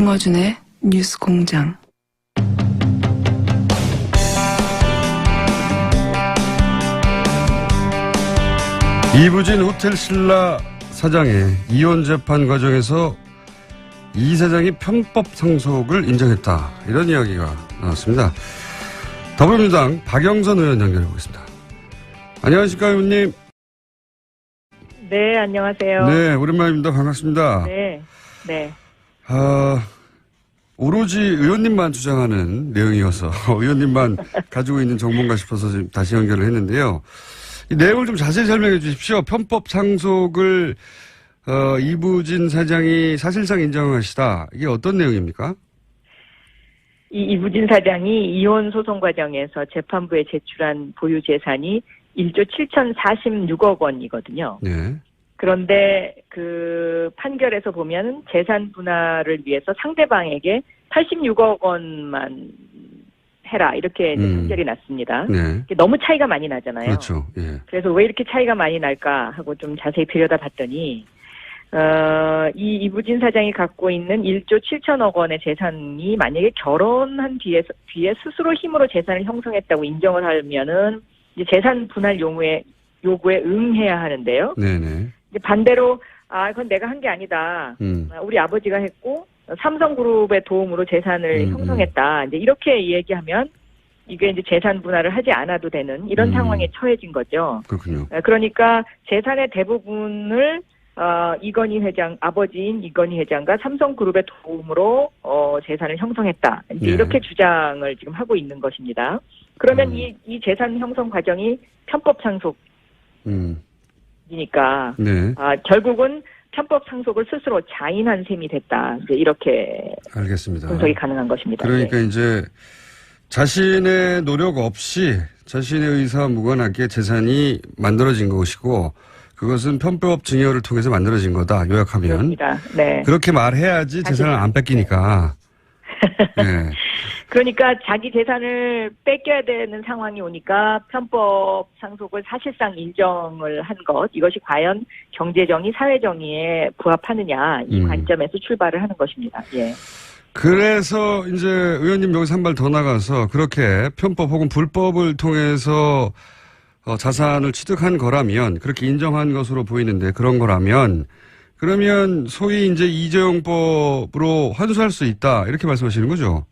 김어준의 뉴스공장. 이부진 호텔 신라 사장의 이혼 재판 과정에서 이 사장이 편법 상속을 인정했다. 이런 이야기가 나왔습니다. 더불어민주당 박영선 의원 연결해 보겠습니다. 안녕하십니까, 의원님. 네, 안녕하세요. 네, 오랜만입니다. 반갑습니다. 네, 네. 오로지 의원님만 주장하는 내용이어서 의원님만 가지고 있는 정보인가 싶어서 지금 다시 연결을 했는데요. 이 내용을 좀 자세히 설명해 주십시오. 편법 상속을 이부진 사장이 사실상 인정하시다. 이게 어떤 내용입니까? 이부진 사장이 이혼 소송 과정에서 재판부에 제출한 보유 재산이 1조 7,046억 원이거든요. 네. 그런데 그 판결에서 보면 재산 분할을 위해서 상대방에게 86억 원만 해라 이렇게 이제 판결이 났습니다. 네. 너무 차이가 많이 나잖아요. 그렇죠. 예. 그래서 왜 이렇게 차이가 많이 날까 하고 좀 자세히 들여다봤더니 이 이부진 사장이 갖고 있는 1조 7천억 원의 재산이 만약에 결혼한 뒤에 스스로 힘으로 재산을 형성했다고 인정을 하면은 이제 재산 분할 요구에 응해야 하는데요. 네네. 이제 반대로 그건 내가 한 게 아니다. 우리 아버지가 했고 삼성그룹의 도움으로 재산을 형성했다. 이제 이렇게 얘기하면 이게 이제 재산 분할을 하지 않아도 되는 이런 상황에 처해진 거죠. 그렇군요. 그러니까 재산의 대부분을 아버지인 이건희 회장과 삼성그룹의 도움으로 재산을 형성했다. 이제 네. 이렇게 주장을 지금 하고 있는 것입니다. 그러면 이 재산 형성 과정이 편법 상속이니까 네. 결국은 편법 상속을 스스로 자인한 셈이 됐다. 이제 이렇게 알겠습니다. 분석이 가능한 것입니다. 그러니까 네. 이제 자신의 노력 없이 자신의 의사와 무관하게 재산이 만들어진 것이고 그것은 편법 증여를 통해서 만들어진 거다. 요약하면. 그렇습니다. 네. 그렇게 말해야지 재산을 안 뺏기니까. 네. 그러니까 자기 재산을 뺏겨야 되는 상황이 오니까 편법 상속을 사실상 인정을 한 것, 이것이 과연 경제정의, 사회정의에 부합하느냐 이 관점에서 출발을 하는 것입니다. 예. 그래서 이제 의원님 여기서 한 발 더 나가서 그렇게 편법 혹은 불법을 통해서 자산을 취득한 거라면 그렇게 인정한 것으로 보이는데 그런 거라면 그러면 소위 이제 이재용법으로 환수할 수 있다 이렇게 말씀하시는 거죠?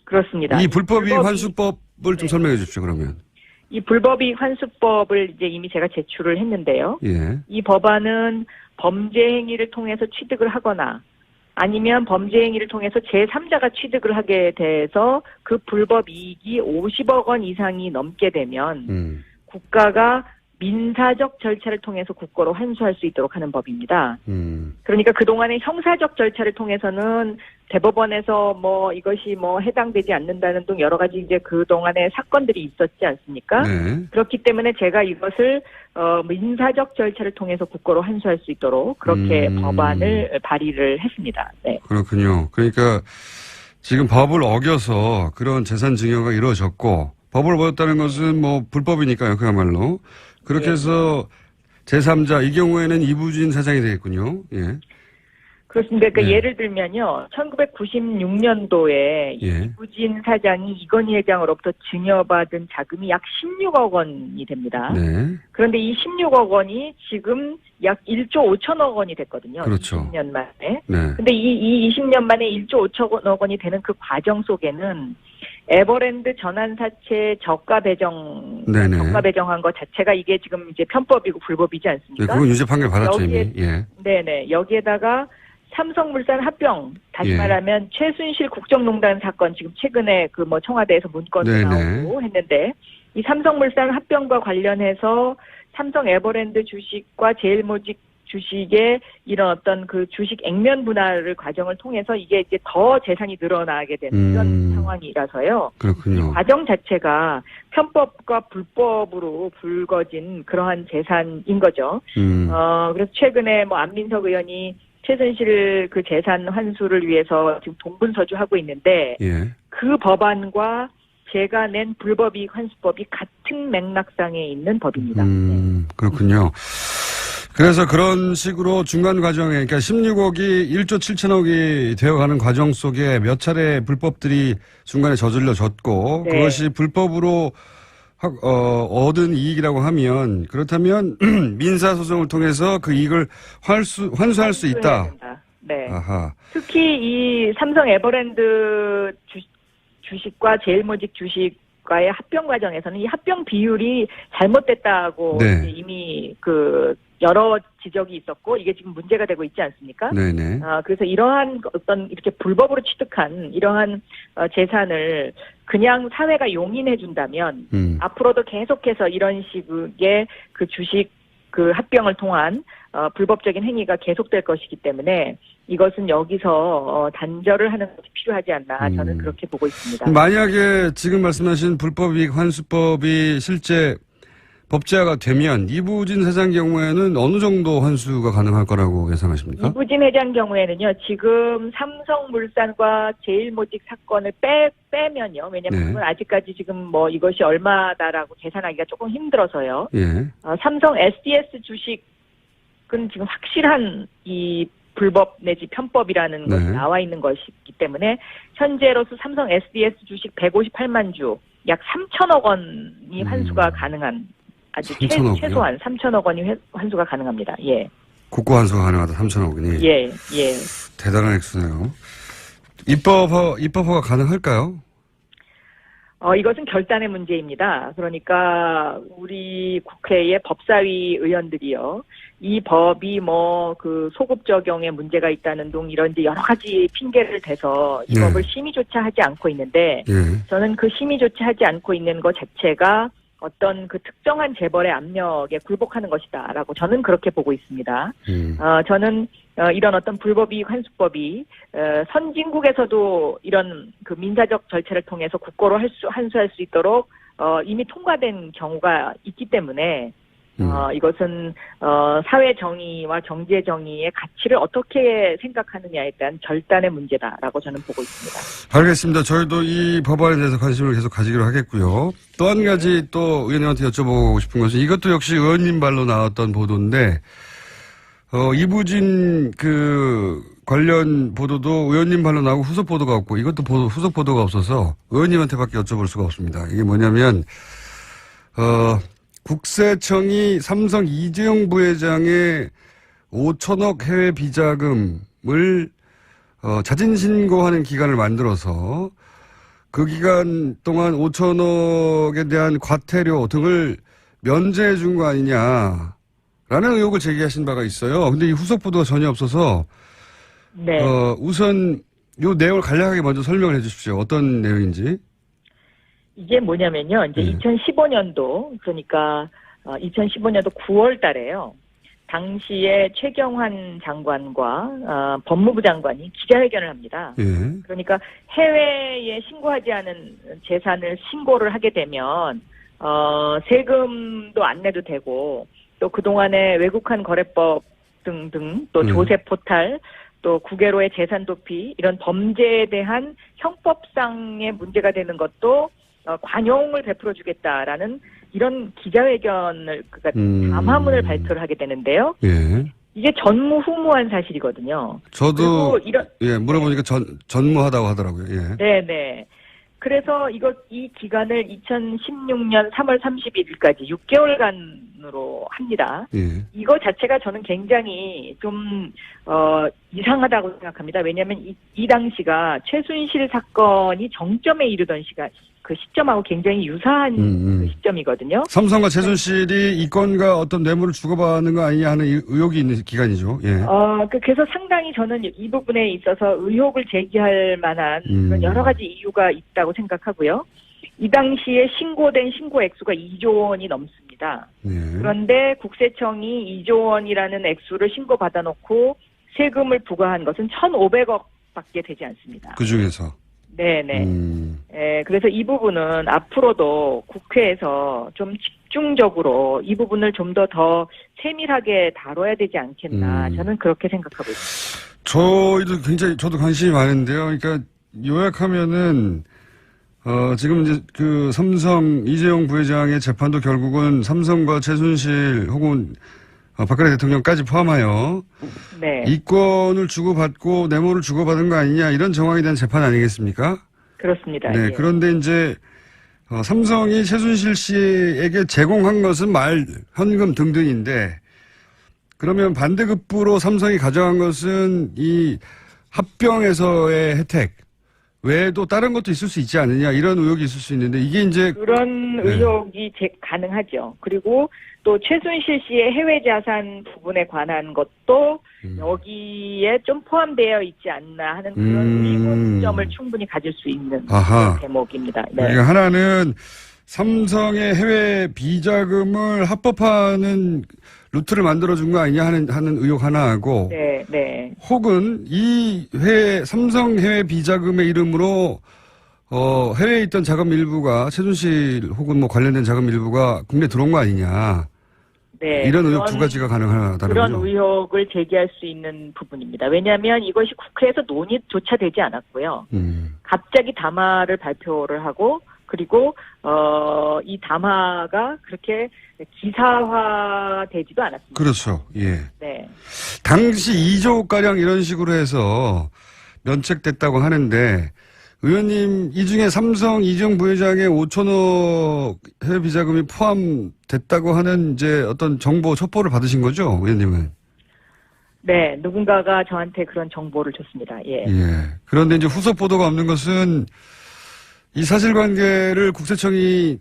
그렇습니다. 이 불법이익 환수법을 좀 설명해 주십시오. 그러면 이 불법이익 환수법을 이제 이미 제가 제출을 했는데요. 예. 이 법안은 범죄 행위를 통해서 취득을 하거나 아니면 범죄 행위를 통해서 제3자가 취득을 하게 돼서 그 불법 이익이 50억 원 이상이 넘게 되면 국가가 민사적 절차를 통해서 국고로 환수할 수 있도록 하는 법입니다. 그러니까 그동안의 형사적 절차를 통해서는 대법원에서 이것이 해당되지 않는다는 등 여러 가지 이제 그동안의 사건들이 있었지 않습니까? 네. 그렇기 때문에 제가 이것을 민사적 절차를 통해서 국고로 환수할 수 있도록 그렇게 법안을 발의를 했습니다. 네. 그렇군요. 그러니까 지금 법을 어겨서 그런 재산 증여가 이루어졌고 법을 어겼다는 것은 불법이니까요. 그야말로. 그렇게 해서 제3자, 이 경우에는 이부진 사장이 되겠군요. 예. 그렇습니다. 그러니까 네. 예를 들면요. 1996년도에 예. 이부진 사장이 이건희 회장으로부터 증여받은 자금이 약 16억 원이 됩니다. 네. 그런데 이 16억 원이 지금 약 1조 5천억 원이 됐거든요. 그렇죠. 20년 만에. 네. 근데 이 20년 만에 1조 5천억 원이 되는 그 과정 속에는 에버랜드 전환사채 저가 배정한 것 자체가 이게 지금 이제 편법이고 불법이지 네, 않습니까? 그건 유죄 판결 받았죠, 이미. 예. 네네. 여기에다가 삼성물산 합병, 다시 예. 말하면 최순실 국정농단 사건 지금 최근에 청와대에서 문건이 네네. 나오고 했는데 이 삼성물산 합병과 관련해서 삼성 에버랜드 주식과 제일모직 주식의 이런 어떤 그 주식 액면 분할을 과정을 통해서 이게 이제 더 재산이 늘어나게 되는 이런 상황이라서요. 그렇군요. 이 과정 자체가 편법과 불법으로 불거진 그러한 재산인 거죠. 그래서 최근에 안민석 의원이 최순실 그 재산 환수를 위해서 지금 동분서주하고 있는데 예. 그 법안과 제가 낸 불법이익 환수법이 같은 맥락상에 있는 법입니다. 그렇군요. 그래서 그런 식으로 중간 과정에, 그러니까 16억이 1조 7천억이 되어가는 과정 속에 몇 차례 불법들이 중간에 저질러졌고, 네. 그것이 불법으로 얻은 이익이라고 하면, 그렇다면 민사소송을 통해서 그 이익을 환수할 수 있다. 된다. 네. 아하. 특히 이 삼성 에버랜드 주식과 제일모직 주식과의 합병 과정에서는 이 합병 비율이 잘못됐다고 네. 이미 여러 지적이 있었고 이게 지금 문제가 되고 있지 않습니까? 네네. 그래서 이러한 어떤 이렇게 불법으로 취득한 이러한 재산을 그냥 사회가 용인해 준다면 앞으로도 계속해서 이런 식의 그 주식 합병을 통한 불법적인 행위가 계속될 것이기 때문에 이것은 여기서 단절을 하는 것이 필요하지 않나 저는 그렇게 보고 있습니다. 만약에 지금 말씀하신 불법이익 환수법이 실제 법제화가 되면 이부진 사장 경우에는 어느 정도 환수가 가능할 거라고 예상하십니까? 이부진 회장 경우에는요, 지금 삼성물산과 제일모직 사건을 빼면요. 왜냐면 네. 그건 아직까지 지금 뭐 이것이 얼마다라고 계산하기가 조금 힘들어서요. 예. 삼성 SDS 주식은 지금 확실한 이 불법 내지 편법이라는 네. 것이 나와 있는 것이기 때문에 현재로서 삼성 SDS 주식 158만 주, 약 3천억 원이 환수가 가능한 아주 3천억이요? 최소한 3천억 원이 환수가 가능합니다. 예. 국고 환수가 가능하다 3천억이니. 예, 예. 대단한 액수네요. 입법화가 가능할까요? 이것은 결단의 문제입니다. 그러니까 우리 국회의 법사위 의원들이요. 이 법이 소급 적용에 문제가 있다는 등 이런 이제 여러 가지 핑계를 대서 이 네. 법을 심의조차 하지 않고 있는데 예. 저는 그 심의조차 하지 않고 있는 것 자체가 어떤 그 특정한 재벌의 압력에 굴복하는 것이다라고 저는 그렇게 보고 있습니다. 저는 이런 어떤 불법이익 환수법이 선진국에서도 이런 그 민사적 절차를 통해서 국고로 환수할 수 있도록 이미 통과된 경우가 있기 때문에 이것은 사회 정의와 경제 정의의 가치를 어떻게 생각하느냐에 대한 결단의 문제다라고 저는 보고 있습니다. 알겠습니다. 저희도 이 법안에 대해서 관심을 계속 가지기로 하겠고요. 또 한 가지 또 의원님한테 여쭤보고 싶은 것은 이것도 역시 의원님 발로 나왔던 보도인데 이부진 관련 보도도 의원님 발로 나오고 후속 보도가 없고 이것도 후속 보도가 없어서 의원님한테밖에 여쭤볼 수가 없습니다. 이게 뭐냐면 국세청이 삼성 이재용 부회장의 5천억 해외 비자금을 자진 신고하는 기간을 만들어서 그 기간 동안 5천억에 대한 과태료 등을 면제해 준 거 아니냐라는 의혹을 제기하신 바가 있어요. 근데 이 후속 보도가 전혀 없어서 네. 우선 이 내용을 간략하게 먼저 설명을 해 주십시오. 어떤 내용인지. 이게 뭐냐면요. 이제 2015년도 그러니까 2015년도 9월 달에요. 당시에 최경환 장관과 법무부 장관이 기자회견을 합니다. 예. 그러니까 해외에 신고하지 않은 재산을 신고를 하게 되면 세금도 안 내도 되고 또 그동안에 외국환 거래법 등등 또 조세 포탈 또 국외로의 재산 도피 이런 범죄에 대한 형법상의 문제가 되는 것도 관용을 베풀어 주겠다라는 이런 기자회견을 그러니까 담화문을 발표를 하게 되는데요. 예. 이게 전무후무한 사실이거든요. 저도 이런 물어보니까 전무하다고 하더라고요. 예. 네네. 그래서 이 기간을 2016년 3월 31일까지 6개월간으로 합니다. 예. 이거 자체가 저는 굉장히 좀 이상하다고 생각합니다. 왜냐하면 이 당시가 최순실 사건이 정점에 이르던 그 시점하고 굉장히 유사한 그 시점이거든요. 삼성과 최순실이 이 건과 어떤 뇌물을 주고받는 거 아니냐 하는 의혹이 있는 기간이죠. 예. 그래서 상당히 저는 이 부분에 있어서 의혹을 제기할 만한 그런 여러 가지 이유가 있다고 생각하고요. 이 당시에 신고된 신고 액수가 2조 원이 넘습니다. 예. 그런데 국세청이 2조 원이라는 액수를 신고받아 놓고 세금을 부과한 것은 1,500억밖에 되지 않습니다. 그 중에서. 네네. 그래서 이 부분은 앞으로도 국회에서 좀 집중적으로 이 부분을 좀 더 세밀하게 다뤄야 되지 않겠나. 저는 그렇게 생각하고 있습니다. 저도 관심이 많은데요. 그러니까 요약하면은, 지금 이제 그 삼성 이재용 부회장의 재판도 결국은 삼성과 최순실 혹은 박근혜 대통령까지 포함하여 네. 이권을 주고받고 뇌물을 주고받은 거 아니냐 이런 정황에 대한 재판 아니겠습니까? 그렇습니다. 네. 예. 그런데 이제 삼성이 최순실 씨에게 제공한 것은 현금 등등인데 그러면 반대급부로 삼성이 가져간 것은 이 합병에서의 혜택 외에도 다른 것도 있을 수 있지 않느냐 이런 의혹이 있을 수 있는데 이게 이제 그런 네. 의혹이 가능하죠. 그리고 또 최순실 씨의 해외 자산 부분에 관한 것도 여기에 좀 포함되어 있지 않나 하는 그런 의문점을 충분히 가질 수 있는 아하. 대목입니다. 네. 그러니까 하나는 삼성의 해외 비자금을 합법화하는 루트를 만들어준 거 아니냐 하는 의혹 하나하고 네, 네. 혹은 삼성 해외 비자금의 이름으로 해외에 있던 자금 일부가 최순실 혹은 뭐 관련된 자금 일부가 국내 들어온 거 아니냐. 네. 이런 의혹 두 가지가 가능하다는 그런 거죠. 의혹을 제기할 수 있는 부분입니다. 왜냐하면 이것이 국회에서 논의조차 되지 않았고요. 갑자기 담화를 발표를 하고 그리고 이 담화가 그렇게 기사화되지도 않았습니다. 그렇죠. 예. 네. 당시 2조 가량 이런 식으로 해서 면책됐다고 하는데 의원님 이 중에 삼성 이재용 부회장의 5천억 해외 비자금이 포함됐다고 하는 이제 어떤 정보 첩보를 받으신 거죠, 의원님은? 네, 누군가가 저한테 그런 정보를 줬습니다. 예. 예. 그런데 이제 후속 보도가 없는 것은 이 사실관계를 국세청이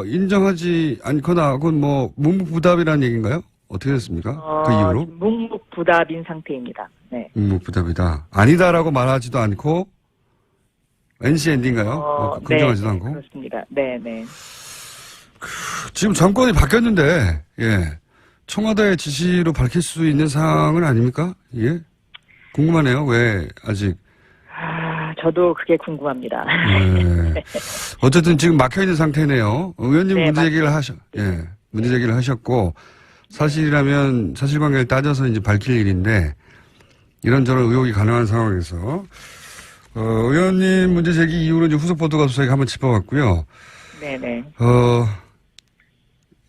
인정하지 않거나 혹은 뭐 묵묵부답이라는 얘기인가요? 어떻게 됐습니까? 그 이후로? 묵묵부답인 상태입니다. 네. 묵묵부답이다. 아니다라고 말하지도 않고 NCND인가요? 긍정하지도 네, 않고. 그렇습니다. 네, 네. 지금 정권이 바뀌었는데, 예. 청와대의 지시로 밝힐 수 있는 사항은 아닙니까? 예. 궁금하네요. 왜 아직. 저도 그게 궁금합니다. 예. 어쨌든 지금 막혀있는 상태네요. 의원님 네, 문제 제기를 하셨고, 사실이라면 사실관계를 따져서 이제 밝힐 일인데, 이런저런 의혹이 가능한 상황에서, 의원님 문제 제기 이후로 이제 후속 보도가 저희가 한번 짚어봤고요. 네네.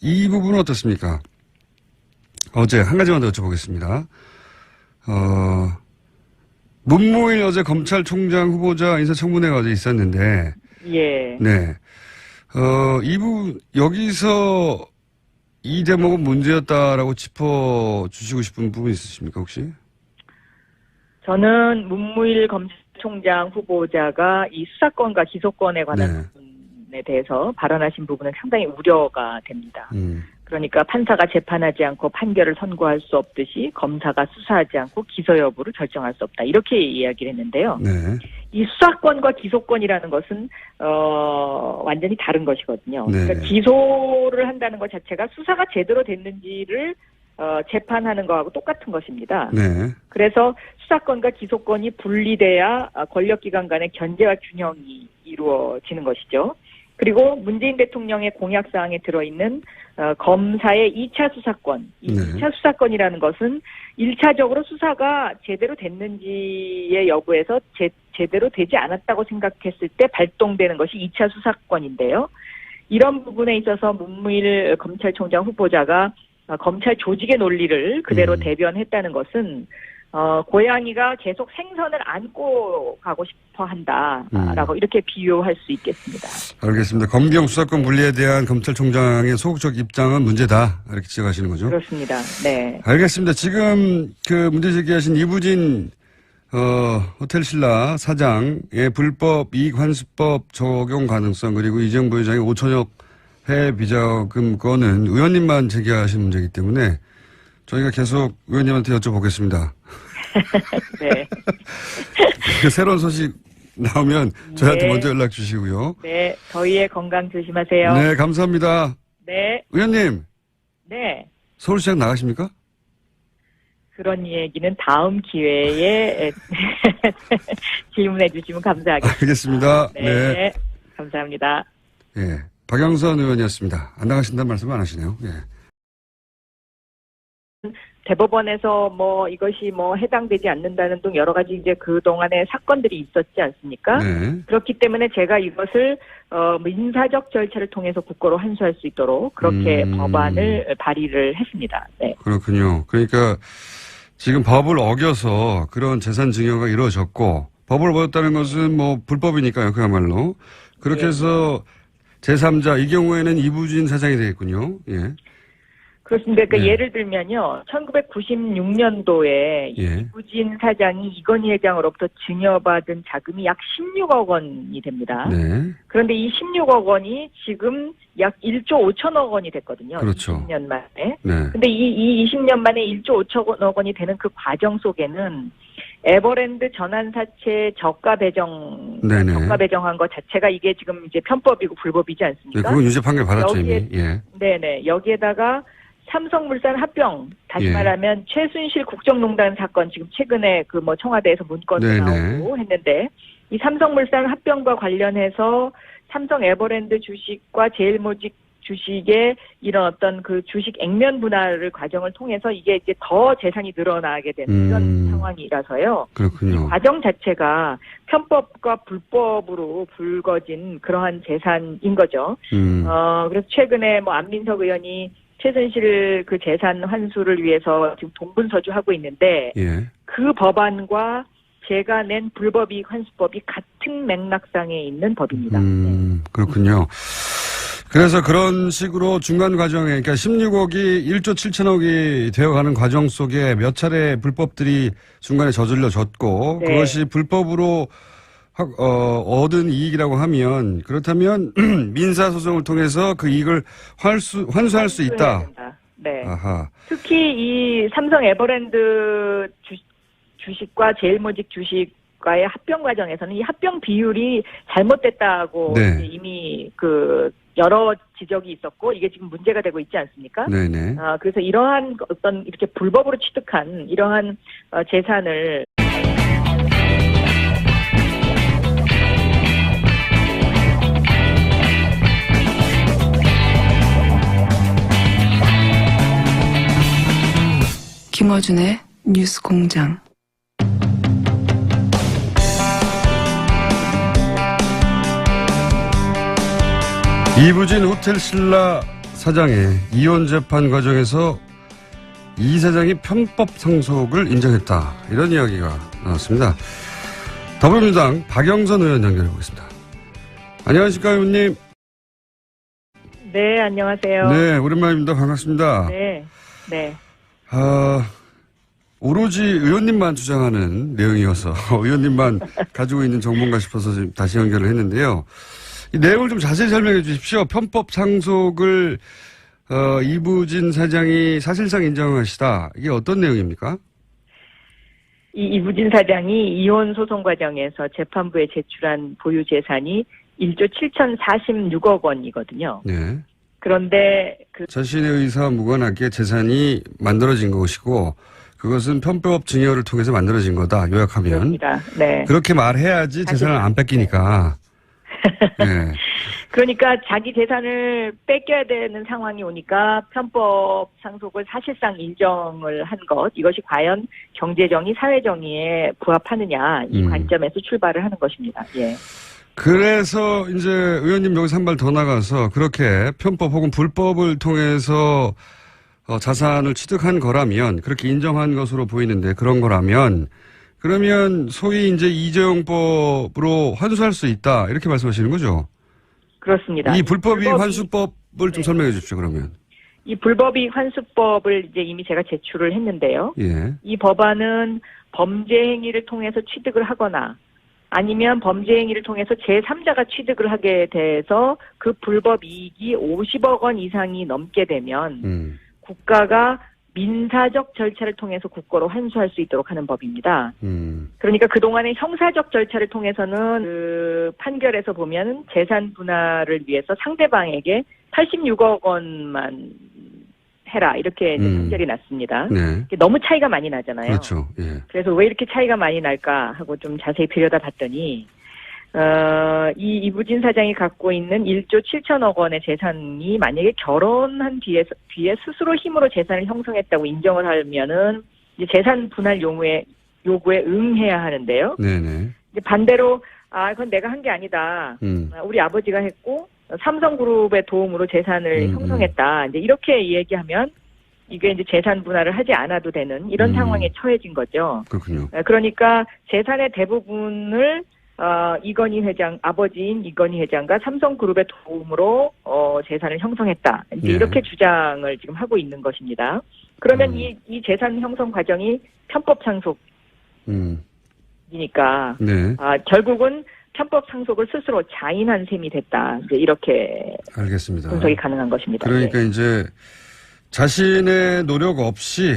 이 부분은 어떻습니까? 어제 한 가지만 더 여쭤보겠습니다. 문무일 어제 검찰총장 후보자 인사청문회가 어제 있었는데, 예. 네. 여기서 이 대목은 문제였다라고 짚어주시고 싶은 부분 있으십니까, 혹시? 저는 문무일 검찰총장 후보자가 이 수사권과 기소권에 관한 부분에 대해서 발언하신 부분은 상당히 우려가 됩니다. 그러니까 판사가 재판하지 않고 판결을 선고할 수 없듯이 검사가 수사하지 않고 기소 여부를 결정할 수 없다. 이렇게 이야기를 했는데요. 네. 이 수사권과 기소권이라는 것은 완전히 다른 것이거든요. 네. 그러니까 기소를 한다는 것 자체가 수사가 제대로 됐는지를 재판하는 거하고 똑같은 것입니다. 네. 그래서 수사권과 기소권이 분리돼야 권력기관 간의 견제와 균형이 이루어지는 것이죠. 그리고 문재인 대통령의 공약사항에 들어있는 검사의 2차 수사권. 이 2차 수사권이라는 것은 1차적으로 수사가 제대로 됐는지의 여부에서 제대로 되지 않았다고 생각했을 때 발동되는 것이 2차 수사권인데요. 이런 부분에 있어서 문무일 검찰총장 후보자가 검찰 조직의 논리를 그대로 대변했다는 것은 고양이가 계속 생선을 안고 가고 싶어 한다라고 이렇게 비유할 수 있겠습니다. 알겠습니다. 검경 수사권 분리에 대한 검찰총장의 소극적 입장은 문제다. 이렇게 지적하시는 거죠? 그렇습니다. 네. 알겠습니다. 지금 그 문제 제기하신 이부진 호텔신라 사장의 불법 이익환수법 적용 가능성 그리고 이재용 부회장의 5천억 해외 비자금 건은 의원님만 제기하신 문제이기 때문에 저희가 계속 의원님한테 여쭤보겠습니다. 네. 새로운 소식 나오면 저희한테 먼저 연락 주시고요. 네. 더위에 건강 조심하세요. 네, 감사합니다. 네. 의원님. 네. 서울시장 나가십니까? 그런 얘기는 다음 기회에 질문해 주시면 감사하겠습니다. 알겠습니다. 네. 감사합니다. 예. 박영선 의원이었습니다. 안 나가신다는 말씀 안 하시네요. 예. 대법원에서 뭐 이것이 뭐 해당되지 않는다는 등 여러 가지 이제 그동안에 사건들이 있었지 않습니까? 네. 그렇기 때문에 제가 이것을 민사적 절차를 통해서 국고로 환수할 수 있도록 그렇게 법안을 발의를 했습니다. 네. 그렇군요. 그러니까 지금 법을 어겨서 그런 재산 증여가 이루어졌고 법을 어겼다는 것은 뭐 불법이니까요. 그야말로. 그렇게 예. 해서 제3자 이 경우에는 이부진 사장이 되겠군요. 예. 그렇습니다. 그러니까 네. 예를 들면요. 1996년도에 예. 이부진 사장이 이건희 회장으로부터 증여받은 자금이 약 16억 원이 됩니다. 네. 그런데 이 16억 원이 지금 약 1조 5천억 원이 됐거든요. 그렇죠. 20년 만에. 네. 근데 이 20년 만에 1조 5천억 원이 되는 그 과정 속에는 에버랜드 전환사채 저가 네네. 배정한 것 자체가 이게 지금 이제 편법이고 불법이지 네, 않습니까? 그건 유죄 판결 받았죠, 이미. 여기에- 예. 네네. 여기에다가 삼성물산 합병, 다시 예. 말하면 최순실 국정농단 사건 지금 최근에 그 뭐 청와대에서 문건도 네네. 나오고 했는데 이 삼성물산 합병과 관련해서 삼성 에버랜드 주식과 제일모직 주식의 이런 어떤 그 주식 액면 분할을 과정을 통해서 이게 이제 더 재산이 늘어나게 되는 이런 상황이라서요. 이 그렇군요. 과정 자체가 편법과 불법으로 불거진 그러한 재산인 거죠. 그래서 최근에 뭐 안민석 의원이 최순실 그 재산 환수를 위해서 지금 동분서주하고 있는데 예. 그 법안과 제가 낸 불법이익 환수법이 같은 맥락상에 있는 법입니다. 네. 그렇군요. 그래서 그런 식으로 중간 과정에, 그러니까 16억이 1조 7천억이 되어가는 과정 속에 몇 차례 불법들이 중간에 저질러졌고, 네. 그것이 불법으로 얻은 이익이라고 하면, 그렇다면 민사소송을 통해서 그 이익을 환수할 수 있다. 환수해야 된다. 네. 아하. 특히 이 삼성 에버랜드 주식과 제일모직 주식과의 합병 과정에서는 이 합병 비율이 잘못됐다고 네. 이제 이미 그 여러 지적이 있었고 이게 지금 문제가 되고 있지 않습니까? 네네. 그래서 이러한 어떤 이렇게 불법으로 취득한 이러한 재산을 김어준의 뉴스 공장. 이부진 호텔 신라 사장의 이혼 재판 과정에서 이 사장이 편법 상속을 인정했다. 이런 이야기가 나왔습니다. 더불어민주당 박영선 의원 연결해 보겠습니다. 안녕하십니까, 의원님. 네, 안녕하세요. 네, 오랜만입니다. 반갑습니다. 네. 네. 오로지 의원님만 주장하는 내용이어서 의원님만 가지고 있는 정보인가 싶어서 지금 다시 연결을 했는데요. 이 내용을 좀 자세히 설명해 주십시오. 편법 상속을 이부진 사장이 사실상 인정하시다. 이게 어떤 내용입니까? 이부진 사장이 이혼 소송 과정에서 재판부에 제출한 보유 재산이 1조 7,046억 원이거든요. 네. 그런데 자신의 의사와 무관하게 재산이 만들어진 것이고 그것은 편법 증여를 통해서 만들어진 거다. 요약하면. 그렇습니다. 네. 그렇게 말해야지 재산을 안 뺏기니까. 네. 그러니까 자기 재산을 뺏겨야 되는 상황이 오니까 편법 상속을 사실상 인정을 한 것, 이것이 과연 경제정의, 사회정의에 부합하느냐, 이 관점에서 출발을 하는 것입니다. 예. 그래서 이제 의원님 여기서 한 발 더 나가서 그렇게 편법 혹은 불법을 통해서 자산을 취득한 거라면 그렇게 인정한 것으로 보이는데 그런 거라면 그러면 소위 이제 이재용법으로 환수할 수 있다 이렇게 말씀하시는 거죠? 그렇습니다. 이 불법이익 환수법을 좀 설명해 주십시오. 그러면. 이 불법이익 환수법을 이제 이미 제가 제출을 했는데요. 예. 이 법안은 범죄 행위를 통해서 취득을 하거나 아니면 범죄 행위를 통해서 제3자가 취득을 하게 돼서 그 불법 이익이 50억 원 이상이 넘게 되면 국가가 민사적 절차를 통해서 국고로 환수할 수 있도록 하는 법입니다. 그러니까 그동안의 형사적 절차를 통해서는 그 판결에서 보면 재산 분할을 위해서 상대방에게 86억 원만 해라 이렇게 이제 판결이 났습니다. 네. 너무 차이가 많이 나잖아요. 그렇죠. 예. 그래서 왜 이렇게 차이가 많이 날까 하고 좀 자세히 들여다봤더니 이 이부진 사장이 갖고 있는 1조 7천억 원의 재산이 만약에 결혼한 뒤에 스스로 힘으로 재산을 형성했다고 인정을 하면은 이제 재산 분할 요구에 응해야 하는데요. 네네. 이제 반대로 그건 내가 한 게 아니다. 우리 아버지가 했고 삼성그룹의 도움으로 재산을 형성했다. 이제 이렇게 얘기하면 이게 이제 재산 분할을 하지 않아도 되는 이런 상황에 처해진 거죠. 그렇군요. 그러니까 재산의 대부분을 이건희 회장, 아버지인 이건희 회장과 삼성그룹의 도움으로 재산을 형성했다. 이제 예. 이렇게 주장을 지금 하고 있는 것입니다. 그러면 이 재산 형성 과정이 편법 상속이니까 네. 결국은 편법 상속을 스스로 자인한 셈이 됐다. 이제 이렇게 알겠습니다. 분석이 가능한 것입니다. 그러니까 네. 이제 자신의 노력 없이